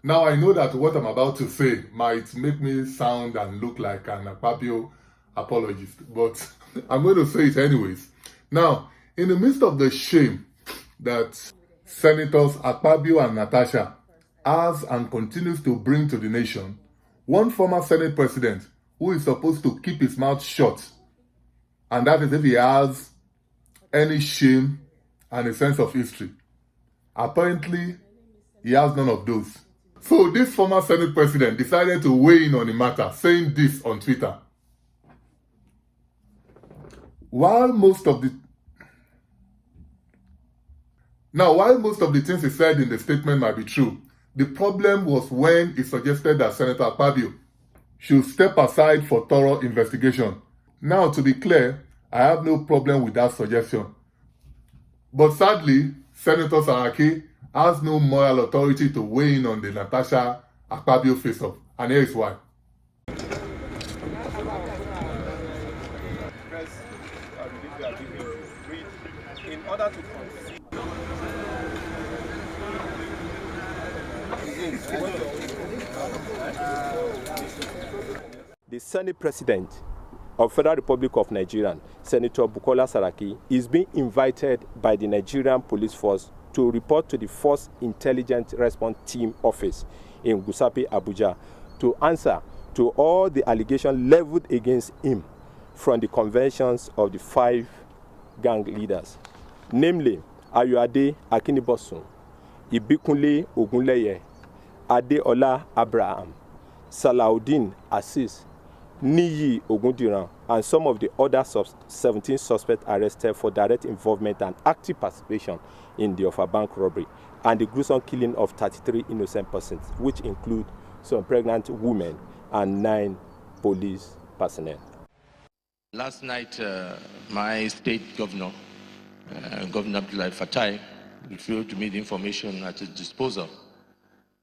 Now, I know that what I'm about to say might make me sound and look like an Akpabio apologist, but I'm going to say it anyways. Now, in the midst of the shame that Senators Akpabio and Natasha has and continues to bring to the nation, one former Senate president who is supposed to keep his mouth shut, and that is if he has any shame and a sense of history. Apparently, he has none of those. So this former Senate president decided to weigh in on the matter, saying this on Twitter. While most of the things he said in the statement might be true, the problem was when he suggested that Senator Akpabio should step aside for thorough investigation. Now, to be clear, I have no problem with that suggestion. But sadly, Senator Saraki has no moral authority to weigh in on the Natasha Akpabio face-off. And here is why. In order to the Senate President of Federal Republic of Nigeria, Senator Bukola Saraki, is being invited by the Nigerian Police Force to report to the Force Intelligence Response Team office in Gusapi, Abuja, to answer to all the allegations leveled against him from the conventions of the 5 gang leaders, namely Ayoade Akinibosun, Ibikunle Ogunleye, Adeola Abraham, Salaudeen Aziz, Niyi Ogundiran, and some of the other 17 suspects arrested for direct involvement and active participation in the offa bank robbery and the gruesome killing of 33 innocent persons, which include some pregnant women and 9 police personnel. Last night, my state governor, Governor Abdullahi Fatai, revealed to me the information at his disposal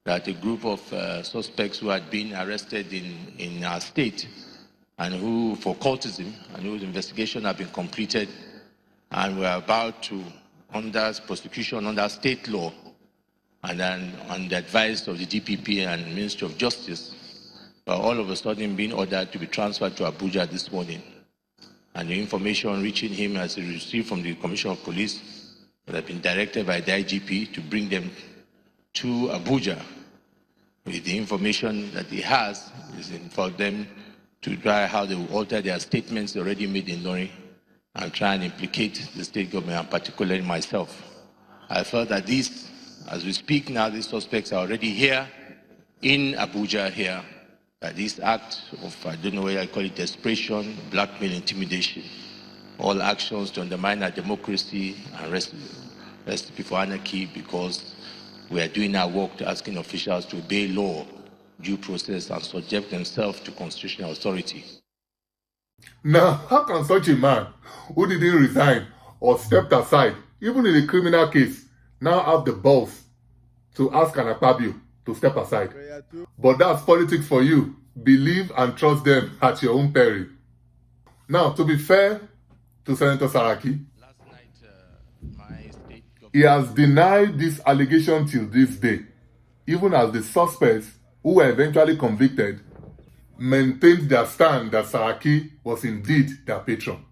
that a group of suspects who had been arrested in our state and who, for cultism, and whose investigation had been completed and were about to, under prosecution under state law, and then on the advice of the DPP and Ministry of Justice, were all of a sudden being ordered to be transferred to Abuja this morning. And the information reaching him as he received from the Commissioner of Police that had been directed by the IGP to bring them to Abuja. With the information that he has is for them to try how they will alter their statements already made in Lori and try and implicate the state government, and particularly myself. I felt that these, as we speak now, these suspects are already here in Abuja here. That this act of, I don't know whether I call it desperation, blackmail, intimidation, all actions to undermine our democracy and recipe for anarchy, because we are doing our work to asking officials to obey law, due process, and subject themselves to constitutional authority. Now, how can such a man who didn't resign or stepped aside, even in a criminal case, now have the balls to ask an Akpabio to step aside? But that's politics for you. Believe and trust them at your own peril. Now, to be fair to Senator Saraki, he has denied this allegation till this day, even as the suspects who were eventually convicted maintained their stand that Saraki was indeed their patron.